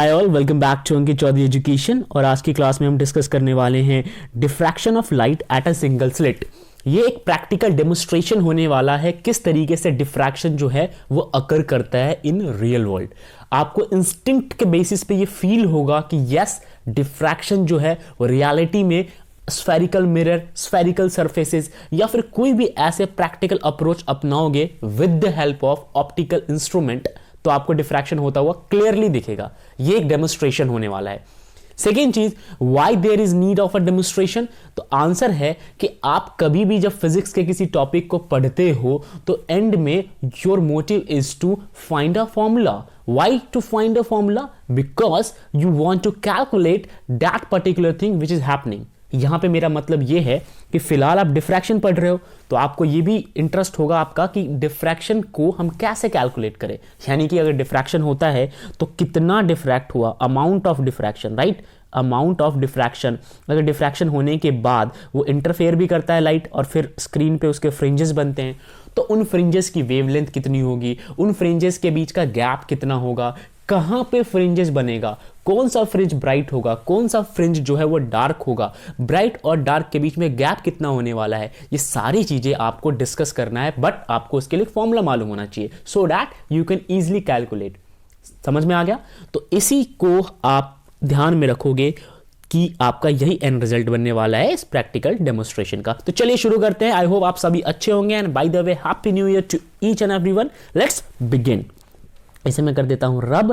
Hi all, welcome back to Ankit Chaudhary education. और आज की क्लास में हम डिस्कस करने वाले हैं diffraction of light at a single slit. ये एक प्रैक्टिकल डेमोन्स्ट्रेशन होने वाला है किस तरीके से डिफ्रैक्शन जो है वो अकर करता है इन रियल वर्ल्ड। आपको इंस्टिंक्ट के बेसिस पे ये फील होगा कि यस, डिफ्रैक्शन जो है वो रियलिटी में स्फेरिकल मिरर, स्फेरिकल सरफेसेस या फिर कोई भी ऐसे प्रैक्टिकल अप्रोच अपनाओगे with the help of optical instrument तो आपको डिफ्रैक्शन होता हुआ क्लियरली दिखेगा। ये एक डेमोन्स्ट्रेशन होने वाला है। सेकेंड चीज, why there is need of a demonstration, तो आंसर है कि आप कभी भी जब फिजिक्स के किसी टॉपिक को पढ़ते हो तो एंड में your motive is to find a formula. Why to find a formula? Because you want to calculate that particular thing which is happening. यहां पे मेरा मतलब ये है कि फिलहाल आप डिफ्रैक्शन पढ़ रहे हो तो आपको ये भी इंटरेस्ट होगा आपका कि डिफ्रैक्शन को हम कैसे कैलकुलेट करें, यानी कि अगर डिफ्रैक्शन होता है तो कितना डिफ्रैक्ट हुआ, amount of diffraction, right, amount of diffraction. अगर डिफ्रैक्शन होने के बाद वो इंटरफेयर भी करता है लाइट और फिर स्क्रीन पे उसके फ्रिंजेस बनते हैं तो उन फ्रिंजेस की वेवलेंथ कितनी होगी, उन फ्रिंजेस के बीच का गैप कितना होगा, कहां पे फ्रिंजेस बनेगा, कौन सा फ्रिंज ब्राइट होगा, कौन सा फ्रिंज जो है वो डार्क होगा, ब्राइट और डार्क के बीच में गैप कितना होने वाला है, ये सारी चीजें आपको डिस्कस करना है। बट आपको इसके लिए फॉर्मूला मालूम होना चाहिए so that you can easily calculate. समझ में आ गया? तो इसी को आप ध्यान में रखोगे कि आपका यही एंड रिजल्ट बनने वाला है इस प्रैक्टिकल डेमोन्स्ट्रेशन का। तो चलिए शुरू करते हैं। आई होप आप सभी अच्छे होंगे and by the way happy new year to each and everyone. Let's begin. इसे मैं कर देता हूं रब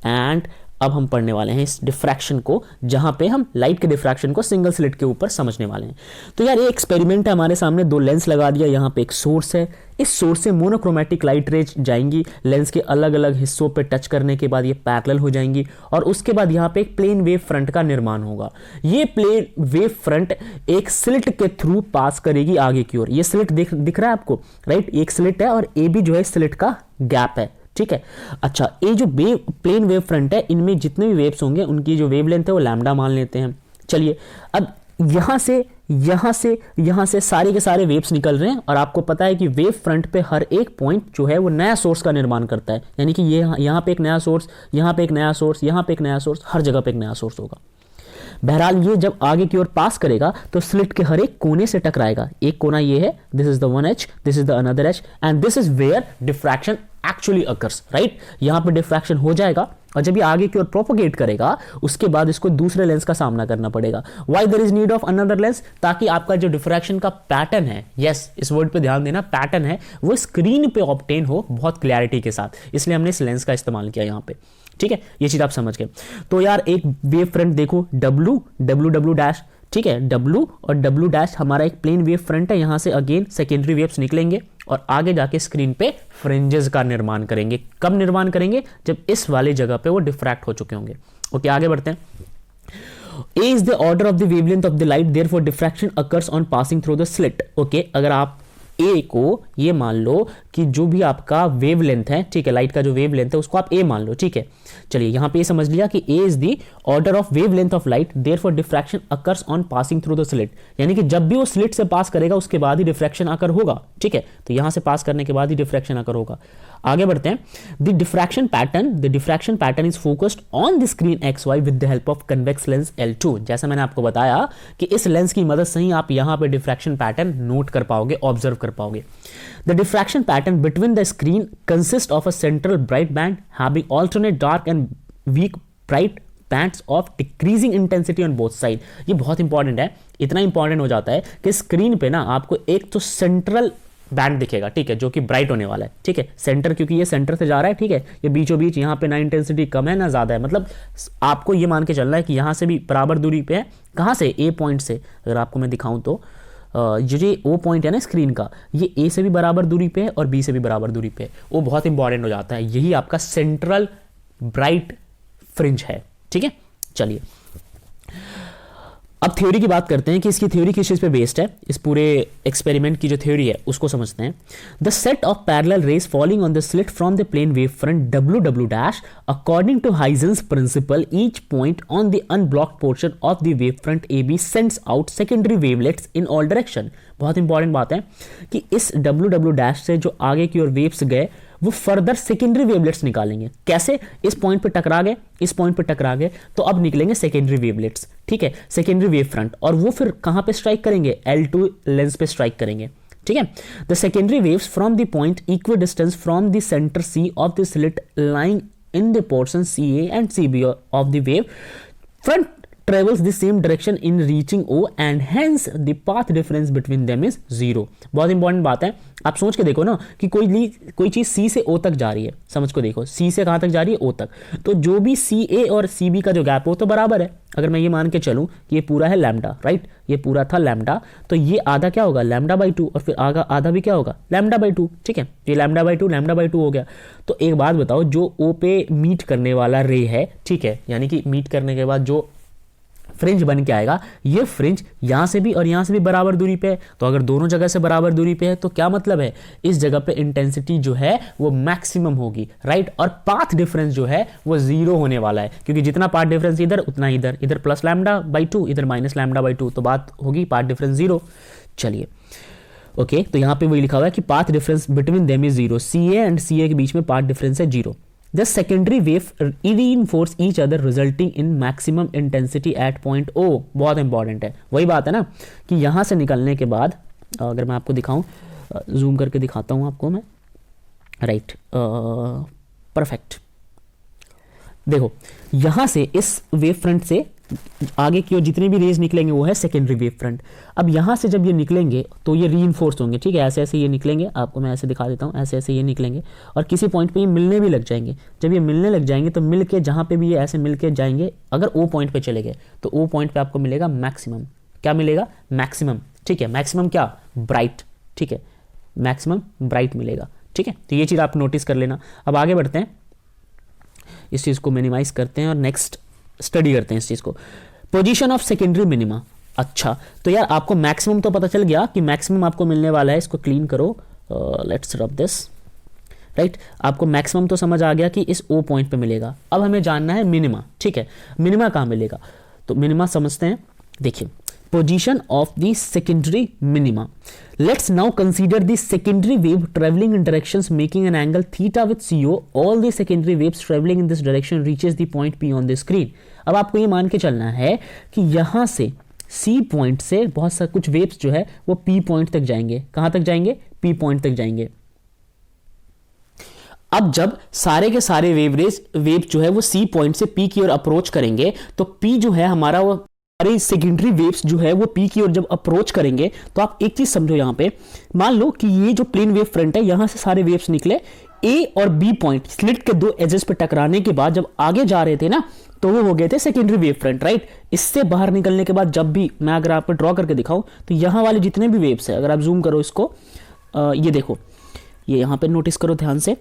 एंड अब हम पढ़ने वाले हैं इस डिफ्रैक्शन को, जहां पे हम लाइट के डिफ्रैक्शन को सिंगल स्लिट के ऊपर समझने वाले हैं। तो यार ये एक्सपेरिमेंट है हमारे सामने, दो लेंस लगा दिया, यहाँ पे एक सोर्स है, इस सोर्स से मोनोक्रोमेटिक लाइट रेज जाएंगी, लेंस के अलग अलग हिस्सों पे टच करने के बाद ये पैरेलल हो जाएंगी और उसके बाद यहाँ पे एक प्लेन वेव फ्रंट का निर्माण होगा। ये प्लेन वेव फ्रंट एक स्लिट के थ्रू पास करेगी आगे की ओर। ये स्लिट दिख रहा है आपको, राइट, एक स्लिट है और ए भी जो है स्लिट का गैप है, ठीक है। अच्छा, ये जो प्लेन वेव फ्रंट है इनमें जितने भी वेव्स होंगे उनकी जो वेवलेंथ है वो लैम्डा मान लेते हैं। चलिए, अब यहां से सारे के सारे वेव्स निकल रहे हैं और आपको पता है कि वेव फ्रंट पे हर एक पॉइंट जो है वो नया सोर्स का निर्माण करता है, यानी कि ये यहां पे एक नया सोर्स, यहां पे एक नया सोर्स, यहां पे एक नया सोर्स, हर जगह पे एक नया सोर्स होगा। बहरहाल ये जब आगे की ओर पास करेगा तो स्लिट के हर एक कोने से टकराएगा। एक कोना ये है, this is the one edge, this is the another edge and this is where diffraction actually occurs, right. यहां पे डिफ्रैक्शन हो जाएगा और जब ये आगे की ओर प्रोपोगेट करेगा उसके बाद इसको दूसरे लेंस का सामना करना पड़ेगा। Why there is need of another lens, ताकि आपका जो डिफ्रैक्शन का पैटर्न है, यस इस वर्ड पे ध्यान देना, पैटर्न है, वो स्क्रीन पे ऑब्टेन हो बहुत क्लैरिटी के साथ, इसलिए हमने इस लेंस का इस्तेमाल किया यहाँ पे, ठीक है। ये चीज आप समझ गए। तो यार एक वेव फ्रंट देखो, डब्ल्यू डैश, ठीक है, डब्ल्यू और डब्ल्यू डैश हमारा एक प्लेन वेव फ्रंट है। यहां से अगेन सेकेंडरी वेव्स निकलेंगे और आगे जाके स्क्रीन पे फ्रिंजेस का निर्माण करेंगे। कब निर्माण करेंगे? जब इस वाले जगह पे वो डिफ्रैक्ट हो चुके होंगे। ओके, आगे बढ़ते हैं। A is the order of the wavelength of the light, therefore diffraction occurs on passing through the slit. Okay, अगर आप ए को ये मान लो कि जो भी आपका वेवलेंथ है, ठीक है, लाइट का जो वेवलेंथ है उसको आप ए मान लो, ठीक है। चलिए यहां पे ये समझ लिया कि A is the order of wavelength of light, therefore diffraction occurs on passing through the slit, यानी कि जब भी वो स्लिट से पास करेगा उसके बाद ही डिफ्रैक्शन अकर होगा, ठीक है। तो यहां से पास करने के बाद ही डिफ्रैक्शन अकर होगा। आगे बढ़ते हैं। The diffraction pattern is focused on the screen X Y with the help of convex lens L2। जैसा मैंने आपको बताया कि इस लेंस की मदद से ही आप यहां पे डिफ्रैक्शन पैटर्न नोट कर पाओगे, ऑब्जर्व कर पाओगे। The diffraction pattern between the screen consists of a central bright band having alternate dark and weak bright bands of decreasing intensity on both side। ये बहुत इंपॉर्टेंट है, इतना इंपॉर्टेंट हो जाता है कि स्क्रीन पे ना आपको एक तो सेंट्रल बैंड दिखेगा, ठीक है, जो कि ब्राइट होने वाला है, ठीक है, सेंटर, क्योंकि ये सेंटर से जा रहा है, ठीक है, ये बीचों बीच यहाँ पे ना इंटेंसिटी कम है ना ज्यादा है, मतलब आपको ये मान के चलना है कि यहाँ से भी बराबर दूरी पे है। कहाँ से? ए पॉइंट से। अगर आपको मैं दिखाऊं तो जो ओ पॉइंट है ना स्क्रीन का, ये ए से भी बराबर दूरी पे है और बी से भी बराबर दूरी पे है। वो बहुत इंपॉर्टेंट हो जाता है, यही आपका सेंट्रल ब्राइट फ्रिंज है, ठीक है। चलिए अब थ्योरी की बात करते हैं कि इसकी थ्योरी किस चीज पे बेस्ड है। इस पूरे एक्सपेरिमेंट की जो थ्योरी है उसको समझते हैं। The set of parallel rays falling on the slit from the plane wave front W dash according to Huygens principle, each point on the unblocked portion of the wave front A B sends out secondary wavelets in all direction. बहुत important बात है कि इस W dash से जो आगे की ओर waves गए वो फर्दर सेकेंडरी वेवलेट्स निकालेंगे। कैसे? इस पॉइंट पे टकरा गए, इस पॉइंट पे टकरा गए, तो अब निकलेंगे सेकेंडरी वेवलेट्स, ठीक है, सेकेंडरी वेव फ्रंट, और वो फिर कहां पे स्ट्राइक करेंगे? L2 लेंस पे स्ट्राइक करेंगे, ठीक है। The secondary waves from the point equidistance from the centre C of the slit lying in the portion CA and CB of the wave front travels the same direction in reaching O and hence the path difference between them is 0। बहुत important बात है, आप सोच के देखो ना कि कोई चीज C से O तक जा रही है, समझ को देखो, C से कहां तक जा रही है? O तक, तो जो भी CA और CB का जो गैप हो तो बराबर है। अगर मैं ये मान के चलूं कि ये पूरा है लैम्डा, राइट, ये पूरा था लैम्डा, तो ये आधा क्या होगा? λ/2, और फिर आधा भी क्या होगा? λ/2, ठीक है, ये λ/2 हो गया। तो एक बात बताओ, जो O पे मीट करने वाला रे है, ठीक है, यानी कि मीट करने के बाद जो फ्रिंज बन के आएगा, ये फ्रिंज यहां से भी और यहां से भी बराबर दूरी पे है। तो अगर दोनों जगह से बराबर दूरी पे है तो क्या मतलब है? इस जगह पे इंटेंसिटी जो है वो मैक्सिमम होगी, राइट, और पाथ डिफरेंस जो है वो 0 होने वाला है, क्योंकि जितना पाथ डिफरेंस इधर उतना इधर, इधर +λ/2, इधर -λ/2, तो बात होगी पाथ डिफरेंस 0। चलिए ओके, तो यहां पे वही लिखा हुआ है कि path difference between them is 0, CA and CA के बीच में पाथ डिफरेंस है 0। The secondary wave reinforce each other resulting in maximum intensity at point O। बहुत इंपॉर्टेंट है, वही बात है ना कि यहां से निकलने के बाद, अगर मैं आपको दिखाऊं, जूम करके दिखाता हूं आपको मैं, राइट, परफेक्ट, देखो यहां से इस वेव फ्रंट से आगे की ओर जितने भी रेज निकलेंगे वो है सेकेंडरी वेव फ्रंट। अब यहां से जब ये निकलेंगे तो ये रीइंफोर्स होंगे, ठीक है, ऐसे ऐसे ये निकलेंगे, आपको मैं ऐसे दिखा देता हूं, ऐसे ऐसे ये निकलेंगे और किसी पॉइंट पे ये मिलने भी लग जाएंगे। जब ये मिलने लग जाएंगे तो मिल के जहां पे भी ये ऐसे मिल के जाएंगे, अगर ओ पॉइंट पे चले गए तो ओ पॉइंट पे आपको मिलेगा मैक्सिमम। क्या मिलेगा? मैक्सिमम, ठीक है, मैक्सिमम क्या? ब्राइट, ठीक है, मैक्सिमम ब्राइट मिलेगा, ठीक है। तो ये चीज आप नोटिस कर लेना। अब आगे बढ़ते हैं, इस चीज को मिनिमाइज करते हैं और नेक्स्ट स्टडी करते हैं इस चीज को। Position of secondary minima. अच्छा, तो यार आपको मैक्सिमम तो पता चल गया कि मैक्सिमम आपको मिलने वाला है, इसको क्लीन करो, लेट्स रब दिस, राइट, आपको मैक्सिमम तो समझ आ गया कि इस ओ पॉइंट पे मिलेगा। अब हमें जानना है मिनिमा, ठीक है, मिनिमा कहां मिलेगा? तो मिनिमा समझते हैं, देखिए, position of the secondary minima. Let's now consider the secondary wave traveling in directions making an angle theta with CO. All the secondary waves traveling in this direction reaches the point P on the screen. अब आपको ये मान के चलना है कि यहां से C पॉइंट से बहुत सा कुछ वेव्स जो है वो P पॉइंट तक जाएंगे। कहां तक जाएंगे? P पॉइंट तक जाएंगे। अब जब सारे के सारे वेव जो है वो C पॉइंट से P की ओर अप्रोच करेंगे तो P जो है हमारा वो सारे सेकेंडरी वेव्स जो है वो पी की ओर जब अप्रोच करेंगे तो आप एक चीज समझो, यहां पे मान लो कि ये जो प्लेन वेव फ्रंट है यहां से सारे वेव्स निकले ए और बी पॉइंट स्लिट के दो एजेस पे टकराने के बाद जब आगे जा रहे थे ना तो वो हो गए थे सेकेंडरी वेव फ्रंट, राइट। इससे बाहर निकलने के बाद जब भी मैं अगर आपको ड्रॉ करके दिखाऊं तो यहां वाले जितने भी वेव्स है, अगर आप जूम करो इसको, ये देखो, ये यहां पे नोटिस करो ध्यान से,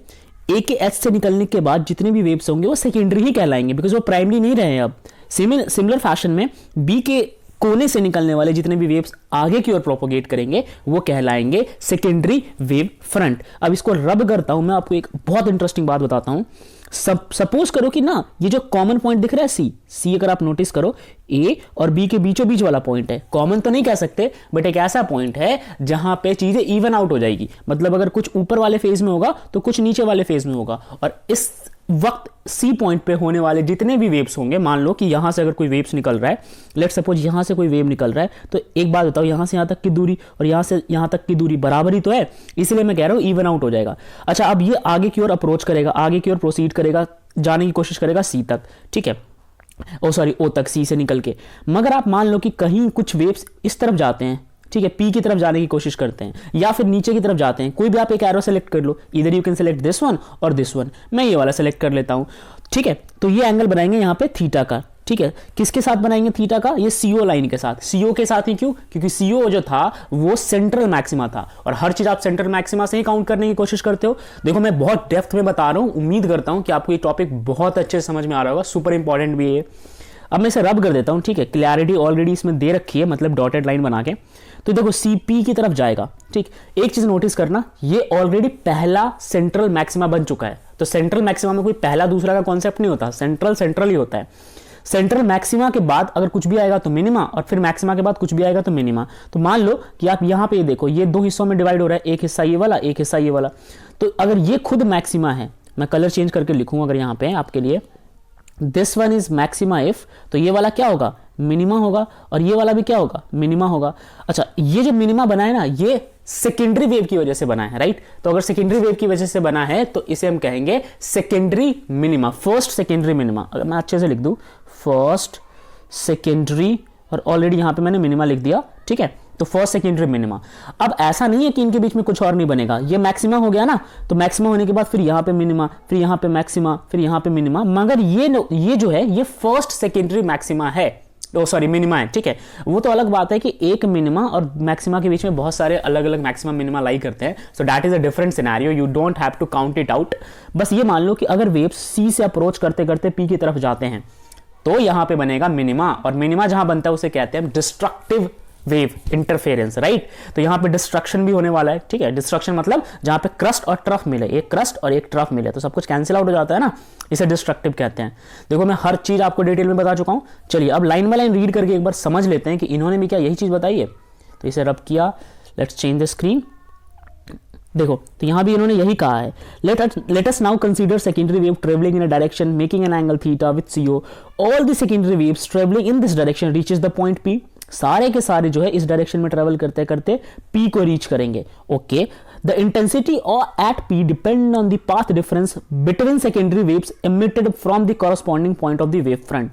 ए के एच से निकलने के बाद जितने भी वेव्स होंगे वो सेकेंडरी ही कहलाएंगे, बिकॉज वो प्राइमरी नहीं रहे हैं। अब सिमिलर फैशन में बी के कोने से निकलने वाले जितने भी वेव्स आगे की ओर प्रोपोगेट करेंगे वो कहलाएंगे सेकेंडरी वेव फ्रंट। अब इसको रब करता हूं मैं, आपको एक बहुत इंटरेस्टिंग बात बताता हूं। सपोज करो कि ना ये जो कॉमन पॉइंट दिख रहा है सी अगर आप नोटिस करो, ए और बी के बीचों बीच वाला पॉइंट है। कॉमन तो नहीं कह सकते बट एक ऐसा पॉइंट है जहां पे चीजें इवन आउट हो जाएगी, मतलब अगर कुछ ऊपर वाले फेज में होगा तो कुछ नीचे वाले फेज में होगा। और इस वक्त सी पॉइंट पे होने वाले जितने भी वेव्स होंगे, मान लो कि यहां से अगर कोई वेव्स निकल रहा है, लेट्स सपोज यहां से कोई वेव निकल रहा है, तो एक बात बताओ, यहां से यहां तक की दूरी और यहां से यहां तक की दूरी बराबर ही तो है, इसलिए मैं कह रहा हूं इवन आउट हो जाएगा। अच्छा, अब ये आगे की ओर अप्रोच करेगा, आगे की ओर प्रोसीड करेगा, जाने की कोशिश करेगा सी तक, ठीक है, ओ तक, सी से निकल के। मगर आप मान लो कि कहीं कुछ वेव्स इस तरफ जाते हैं, ठीक है, पी की तरफ जाने की कोशिश करते हैं या फिर नीचे की तरफ जाते हैं, कोई भी आप एक एरो सेलेक्ट कर लो, इधर you can select this one और दिस वन, मैं ये वाला सेलेक्ट कर लेता हूं, ठीक है। तो ये एंगल बनाएंगे यहां पे थीटा का, ठीक है। किसके साथ बनाएंगे थीटा का? ये सीओ लाइन के साथ। सीओ के साथ ही क्यों? क्योंकि सीओ जो था वो सेंट्रल मैक्सिमा था और हर चीज आप सेंट्रल मैक्सिमा से ही काउंट करने की कोशिश करते हो। देखो मैं बहुत डेप्थ में बता रहा हूं, उम्मीद करता हूं कि आपको ये टॉपिक बहुत अच्छे समझ में आ रहा होगा, सुपर इंपॉर्टेंट भी है। अब मैं इसे रब कर देता हूं, ठीक है, क्लैरिटी ऑलरेडी इसमें दे रखी है, मतलब डॉटेड लाइन बना के। तो देखो सीपी की तरफ जाएगा, ठीक। एक चीज नोटिस करना, ये ऑलरेडी पहला सेंट्रल मैक्सिमा बन चुका है। तो सेंट्रल मैक्सिमा में कोई पहला दूसरा का कॉन्सेप्ट नहीं होता, सेंट्रल ही होता है। सेंट्रल मैक्सिमा के बाद अगर कुछ भी आएगा तो मिनिमा, और फिर मैक्सिमा के बाद कुछ भी आएगा तो मिनिमा। तो मान लो कि आप यहाँ पे देखो ये दो हिस्सों में डिवाइड हो रहा है, एक हिस्सा ये वाला, एक हिस्सा ये वाला। तो अगर ये खुद मैक्सिमा है, मैं कलर चेंज करके लिखूंगा अगर यहाँ पे आपके लिए, this one is maxima if, तो ये वाला क्या होगा, मिनिमा होगा, और ये वाला भी क्या होगा, मिनिमा होगा। अच्छा, ये जो मिनिमा बना है ना, ये सेकेंडरी वेव की वजह से बना है, राइट। तो अगर सेकेंडरी वेव की वजह से बना है तो इसे हम कहेंगे secondary minima, first secondary minima. अगर मैं अच्छे से लिख दूं फर्स्ट सेकेंडरी, और ऑलरेडी यहां पे मैंने मिनिमा लिख दिया, ठीक है। तो फर्स्ट सेकेंडरी मिनिमा। अब ऐसा नहीं है कि इनके बीच में कुछ और नहीं बनेगा, ये मैक्सिमा हो गया ना, तो मैक्सिमा होने के बाद फिर यहाँ पे मिनिमा, फिर यहाँ पे मैक्सिमा, फिर यहाँ पे मिनिमा, मगर ये जो है ये फर्स्ट सेकेंडरी मैक्सिमा है, सॉरी मिनिमा है, ठीक है। वो तो अलग बात है कि एक मिनिमा और मैक्सिमा के बीच में बहुत सारे अलग अलग मैक्सिमा मिनिमा लाई करते हैं, so that is a different scenario, you don't have to count it out. बस ये मान लो कि अगर वेव्स सी से अप्रोच करते करते पी की तरफ जाते हैं तो यहां पे बनेगा मिनिमा, और मिनिमा जहां बनता है उसे कहते हैं डिस्ट्रक्टिव वेव इंटरफेरेंस, राइट। तो यहां पे डिस्ट्रक्शन भी होने वाला है, ठीक है। डिस्ट्रक्शन मतलब जहां पे क्रस्ट और ट्रफ मिले, एक क्रस्ट और एक ट्रफ मिले तो सब कुछ कैंसिल आउट हो जाता है ना, इसे डिस्ट्रक्टिव कहते हैं। देखो मैं हर चीज आपको डिटेल में बता चुका हूं। चलिए अब लाइन बाय लाइन रीड करके एक बार समझ लेते हैं कि इन्होंने भी क्या यही चीज बताई है। तो इसे रब किया, लेट्स चेंज द स्क्रीन। देखो तो यहां भी इन्होंने यही कहा है, let us now consider secondary wave travelling in a direction making an angle theta with CO, all the secondary waves travelling in this direction reaches the point P, सारे के सारे जो है इस डायरेक्शन में ट्रेवल करते करते P को रीच करेंगे, okay. The intensity at P depend on the path difference between secondary waves emitted from the corresponding point of the wave front.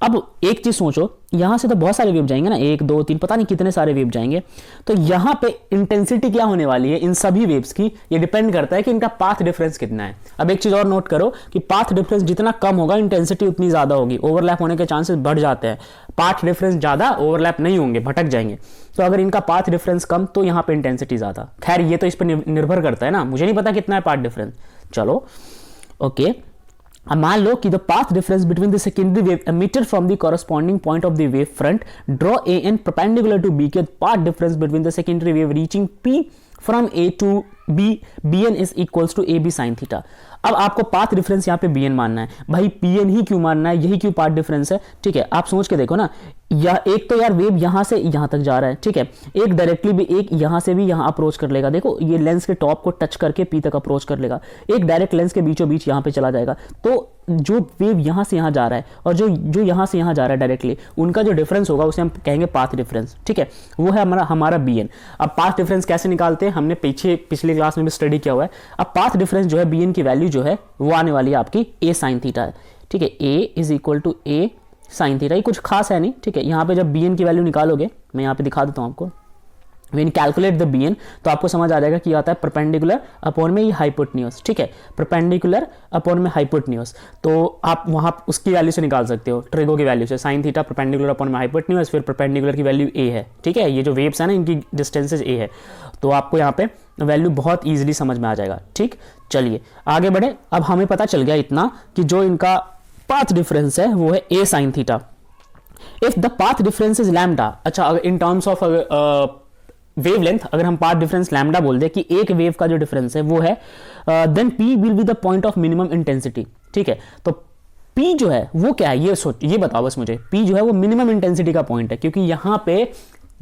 अब एक चीज सोचो, यहां से तो बहुत सारे वेव जाएंगे ना, 1 2 3 पता नहीं कितने सारे वेव जाएंगे, तो यहां पे इंटेंसिटी क्या होने वाली है इन सभी वेव्स की, ये डिपेंड करता है कि इनका पाथ डिफरेंस कितना है। अब एक चीज और नोट करो कि पाथ डिफरेंस जितना कम होगा इंटेंसिटी उतनी ज्यादा होगी, ओवरलैप होने के चांसेस बढ़ जाते हैं। पाथ डिफरेंस ज्यादा, ओवरलैप नहीं होंगे, भटक जाएंगे। तो अगर इनका पाथ डिफरेंस कम तो यहां पे इंटेंसिटी ज्यादा। खैर ये तो इस पर निर्भर करता है ना, मुझे नहीं पता कितना है पाथ डिफरेंस। चलो ओके, अब मान लो कि the path difference between the secondary wave emitted from the corresponding point of the wave front, draw AN perpendicular to B के path difference between the secondary wave reaching P from A to B, BN is equals to AB sine theta. अब आपको path difference यहाँ पे BN मानना है, भाई PN ही क्यों मानना है, यही क्यों पाथ डिफरेंस है, ठीक है। आप सोच के देखो ना, या एक तो यार वेव यहां से यहां तक जा रहा है, ठीक है, एक डायरेक्टली भी, एक यहां से भी यहां अप्रोच कर लेगा। देखो ये लेंस के टॉप को टच करके P तक अप्रोच कर लेगा, एक डायरेक्ट लेंस के बीचों बीच यहां पे चला जाएगा। तो जो वेव यहां से यहां जा रहा है और जो यहां से यहां जा रहा है डायरेक्टली, उनका जो डिफरेंस होगा उसे हम कहेंगे पाथ डिफरेंस, ठीक है। वो है हमारा BN। अब पाथ डिफरेंस कैसे निकालते हैं, हमने पिछले क्लास में भी स्टडी किया हुआ है। अब पाथ डिफरेंस जो है BN की वैल्यू जो है वो आने वाली है आपकी A साइन थीटा है, ठीक है। A is equal to A sine theta, ये कुछ खास है नहीं, ठीक है। यहाँ पे जब BN की वैल्यू निकालोगे, मैं यहाँ पे दिखा देता हूँ आपको, When कैलकुलेट द BN तो आपको समझ आ जाएगा कि आता है परपेंडिकुलर अपॉन में ये हाइपोटेन्यूज, ठीक है, परपेंडिकुलर अपॉन में हाइपोटेन्यूज। तो आप वहां उसकी वैल्यू से निकाल सकते हो, ट्रिगो की वैल्यू से, साइन थीटा परपेंडिकुलर अपॉन में हाइपोटेन्यूज, फिर परपेंडिकुलर की वैल्यू A है, ठीक है। ये जो वेव्स है ना इनकी डिस्टेंसेज A है, तो आपको यहाँ पे वैल्यू बहुत ईजिली समझ में आ जाएगा, ठीक। चलिए आगे बढ़े। अब हमें पता चल गया इतना कि जो इनका पाथ डिफरेंस है वो है A sine theta. If the path difference is lambda, अच्छा अगर इन टर्म्स ऑफ वेवलेंथ अगर हम पाथ डिफरेंस लैम्डा बोल दे कि एक वेव का जो डिफरेंस है वो है, then P will be the point of minimum intensity, ठीक है। तो P जो है वो क्या है, ये बताओ बस मुझे। P जो है वो मिनिमम इंटेंसिटी का पॉइंट है, क्योंकि यहां पे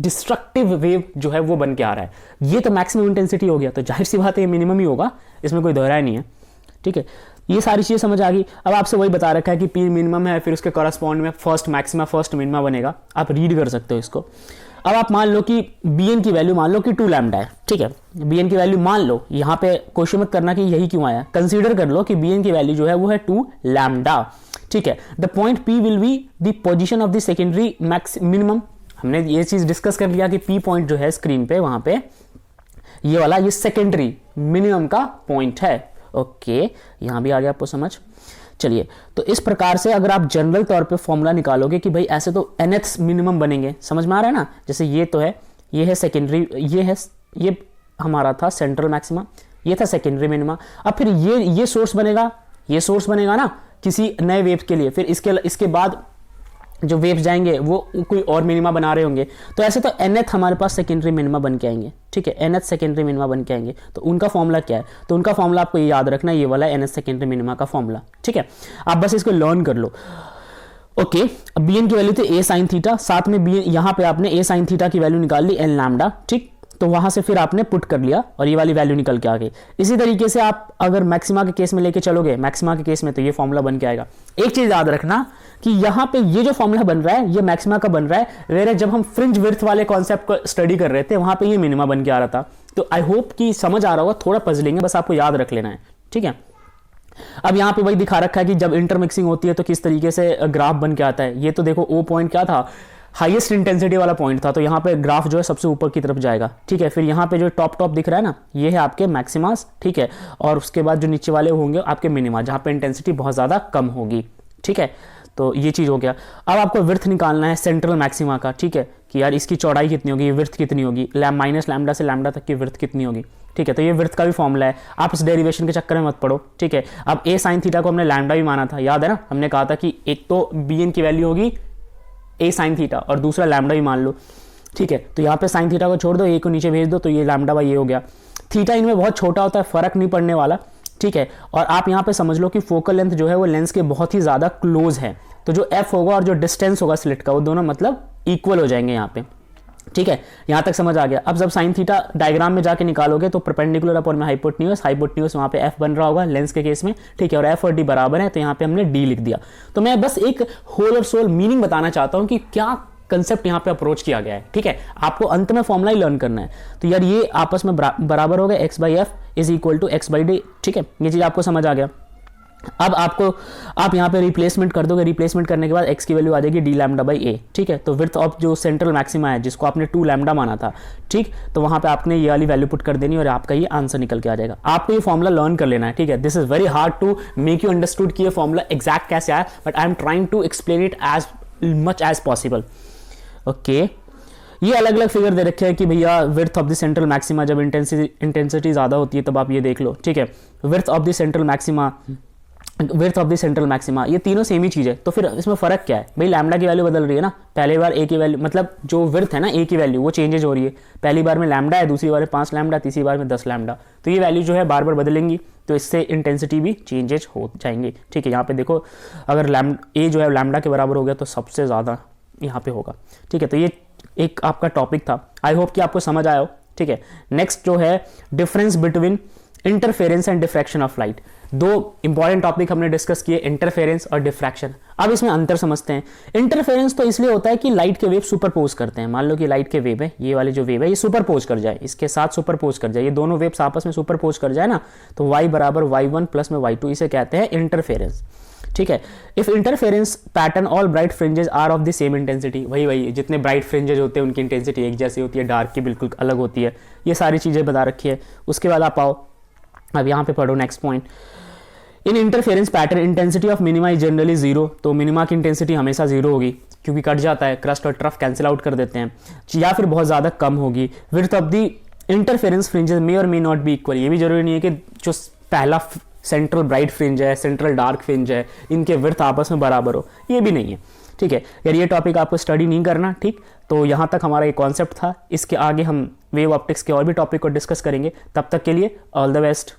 डिस्ट्रक्टिव वेव जो है वो बन के आ रहा है। ये तो मैक्सिमम इंटेंसिटी हो गया, तो जाहिर सी बात है ये मिनिमम ही होगा, इसमें कोई दोहराई नहीं है, ठीक है। ये सारी चीजें समझ आ गई। अब आपसे वही बता रखा है कि P मिनिमम है, फिर उसके कॉरस्पॉन्ड में फर्स्ट मैक्सिमा फर्स्ट मिनिमा बनेगा, आप रीड कर सकते हो इसको। अब आप मान लो कि BN की वैल्यू मान लो कि 2 लैम्डा है, ठीक है। BN की वैल्यू मान लो, यहां पे क्वेश्चन मत करना कि यही क्यों आया, कंसीडर कर लो कि BN की वैल्यू जो है वो है 2 लैम्डा, ठीक है। The point P will be the position of the secondary minimum. हमने ये चीज डिस्कस कर लिया कि P पॉइंट जो है स्क्रीन पे, वहां पे ये वाला ये सेकेंडरी मिनिमम का पॉइंट है, ओके। यहां भी आ गया आपको समझ। चलिए तो इस प्रकार से अगर आप जनरल तौर पे फॉर्मूला निकालोगे कि भाई ऐसे तो nth मिनिमम बनेंगे, समझ में आ रहा है ना। जैसे ये तो है, ये है सेकेंडरी, ये हमारा था सेंट्रल मैक्सिमा, ये था सेकेंडरी मिनिमा। अब फिर ये सोर्स बनेगा ना किसी नए वेव के लिए, फिर इसके बाद जो वेव्स जाएंगे वो कोई और मिनिमा बना रहे होंगे, तो ऐसे तो nth हमारे पास सेकेंडरी मिनिमा बन के आएंगे, ठीक है। nth सेकेंडरी मिनिमा बन के आएंगे, तो उनका फॉर्मूला क्या है, तो उनका फॉर्मूला आपको ये याद रखना, ये वाला nth सेकेंडरी मिनिमा का फॉर्मूला, ठीक है। आप बस इसको लर्न कर लो। ओके, अब बी एन की वैल्यू थी ए साइन थीटा, साथ में बी यहाँ पे आपने ए साइन थीटा की वैल्यू निकाल ली एन लैम्डा, ठीक। तो वहां से फिर आपने पुट कर लिया और ये वाली वैल्यू निकल के आ गई। इसी तरीके से आप अगर मैक्सिमा के केस में लेके चलोगे, मैक्सिमा के केस में तो ये फॉर्मूला बन के आएगा। एक चीज याद रखना कि यहाँ पे ये जो फॉर्मूला बन रहा है ये मैक्सिमा का बन रहा है, वेयर जब हम फ्रिंज विड्थ वाले कॉन्सेप्ट को स्टडी कर रहे थे वहां पे ये मिनिमा बन के आ रहा था। तो आई होप कि समझ आ रहा होगा, थोड़ा पजलिंग है, बस आपको याद रख लेना है, ठीक है। अब यहाँ पे वही दिखा रखा है कि जब इंटरमिक्सिंग होती है तो किस तरीके से ग्राफ बन के आता है। ये तो देखो ओ पॉइंट क्या था, हाईएस्ट इंटेंसिटी वाला पॉइंट था, तो यहाँ पे ग्राफ जो है सबसे ऊपर की तरफ जाएगा, ठीक है। फिर यहाँ पे जो टॉप दिख रहा है ना, ये है आपके मैक्सिमास, ठीक है। और उसके बाद जो नीचे वाले होंगे आपके मिनिमा, जहाँ पे इंटेंसिटी बहुत ज़्यादा कम होगी, ठीक है। तो ये चीज़ हो गया। अब आपको विड्थ निकालना है सेंट्रल मैक्सिमा का, ठीक है, कि यार इसकी चौड़ाई कितनी होगी, विड्थ कितनी होगी, माइनस लैम्डा से लैम्डा तक की विड्थ कितनी होगी, ठीक है। तो ये विड्थ का भी फॉर्मूला है, आप इस डेरिवेशन के चक्कर में मत पड़ो, ठीक है। अब ए साइन थीटा को हमने लैम्डा भी माना था, याद है ना, हमने कहा था कि एक तो बी एन की वैल्यू होगी ए साइन थीटा और दूसरा लैम्डा भी मान लो, ठीक है। तो यहाँ पे साइन थीटा को छोड़ दो, ए को नीचे भेज दो, तो ये लैम्डा बाई ये हो गया। थीटा इनमें बहुत छोटा होता है, फर्क नहीं पड़ने वाला, ठीक है। और आप यहाँ पे समझ लो कि फोकल लेंथ जो है वो लेंस के बहुत ही ज्यादा क्लोज है, तो जो एफ होगा और जो डिस्टेंस होगा स्लिट का वो दोनों मतलब इक्वल हो जाएंगे यहाँ पे, ठीक है। यहां तक समझ आ गया। अब जब साइन थीटा डायग्राम में जाके निकालोगे तो परपेंडिकुलर अपॉन में हाइपोटेन्यूज वहां पे एफ बन रहा होगा लेंस के केस में, ठीक है। और एफ और डी बराबर है, तो यहाँ पे हमने डी लिख दिया। तो मैं बस एक होल और सोल मीनिंग बताना चाहता हूं कि क्या कंसेप्ट यहाँ पे अप्रोच किया गया है, ठीक है। आपको अंत में फॉर्मुला ही लर्न करना है। तो यार ये आपस में बराबर हो गया, x by f is equal to x by d, ठीक है। ये चीज आपको समझ आ गया। अब आप यहाँ पे रिप्लेसमेंट कर दोगे, रिप्लेसमेंट करने के बाद x की वैल्यू आ जाएगी डी लैम्डा बाई ए, ठीक है। तो विड्थ ऑफ जो सेंट्रल मैक्सिमा है जिसको आपने 2 लैम्डा माना था, ठीक, तो वहां पे आपने ये वाली वैल्यू पुट कर देनी और आपका ये आंसर निकल के आ जाएगा। आपको ये फॉर्मुला लर्न कर लेना है, ठीक है। This is very hard to make you understood कि ये फॉर्मुला एग्जैक्ट कैसे आया, but I am trying to explain it as much as possible, okay. ये अलग अलग फिगर दे रखे हैं कि भैया width of the central maxima जब इंटेंसिटी ज्यादा होती है तब आप ये देख लो, ठीक है। Width of the central maxima, width of the central maxima, ये तीनों सेम ही चीज है। तो फिर इसमें फर्क क्या है भाई, लैम्डा की वैल्यू बदल रही है ना, पहली बार ए की वैल्यू मतलब जो विड्थ है ना ए की वैल्यू वो चेंजेज हो रही है, पहली बार में लैम्डा है, दूसरी बार में 5 लैम्डा, तीसरी बार में 10 लैम्डा, तो ये वैल्यू जो है बार बार बदलेंगी, तो इससे इंटेंसिटी भी चेंजेज हो जाएंगी, ठीक है। यहाँ पे देखो अगर ए जो है लैम्डा के बराबर हो गया तो सबसे ज़्यादा यहाँ पे होगा, ठीक है। तो ये एक आपका टॉपिक था, आई होप कि आपको समझ आया हो, ठीक है। नेक्स्ट जो है difference between interference and diffraction of light. 2 important topic हमने डिस्कस किए, इंटरफेरेंस और डिफ्रैक्शन। अब इसमें अंतर समझते हैं। इंटरफेरेंस तो इसलिए होता है कि लाइट के वेव सुपरपोज करते हैं। मान लो कि लाइट के वेव है, ये वाली जो वेव है ये सुपरपोज कर जाए, इसके साथ सुपरपोज कर जाए, ये दोनों वेव्स आपस में सुपरपोज कर जाए ना, तो y बराबर y1 प्लस में y2, इसे कहते हैं इंटरफेरेंस, ठीक है। If interference pattern all bright fringes are of the same intensity, वही जितने ब्राइट फ्रिंजेस होते हैं उनकी इंटेंसिटी एक जैसी होती है, डार्क की बिल्कुल अलग होती है, ये सारी चीजें बता रखी है। उसके बाद आप आओ, अब यहाँ पे पढ़ो next point. In interference pattern intensity of minima is generally 0, तो मिनिमा की इंटेंसिटी हमेशा 0 होगी क्योंकि कट जाता है, क्रस्ट और ट्रफ कैंसिल आउट कर देते हैं, या फिर बहुत ज़्यादा कम होगी। Width of the interference fringes may और मे नॉट बी इक्वल, ये भी जरूरी नहीं है कि जो पहला सेंट्रल ब्राइट फ्रिंज है, सेंट्रल डार्क फ्रिंज है, इनके विड्थ आपस में बराबर हो, ये भी नहीं है, ठीक है। यार ये टॉपिक आपको स्टडी नहीं करना, ठीक। तो यहाँ तक हमारा ये कॉन्सेप्ट था, इसके आगे हम वेव ऑप्टिक्स के और भी टॉपिक को डिस्कस करेंगे। तब तक के लिए ऑल द बेस्ट।